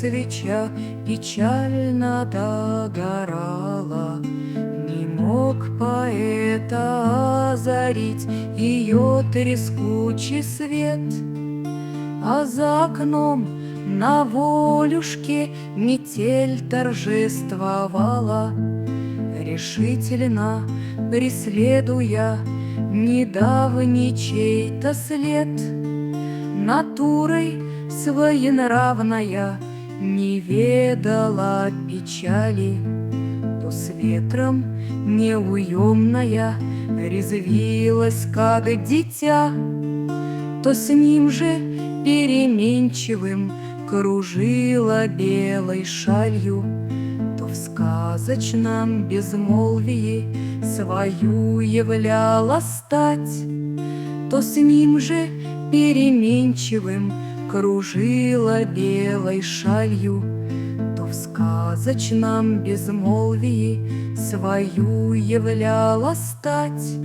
свеча печально догорала. Не мог поэта озарить ее трескучий свет, а за окном на волюшке метель торжествовала, решительно преследуя недавний чей-то след. Натурой своенравная не ведала печали, то с ветром неуемная резвилась, как дитя, то с ним же переменчивым кружила белой шалью, то в сказочном безмолвии свою являла стать, то с ним же переменчивым кружила белой шалью, то в сказочном безмолвии свою являла стать.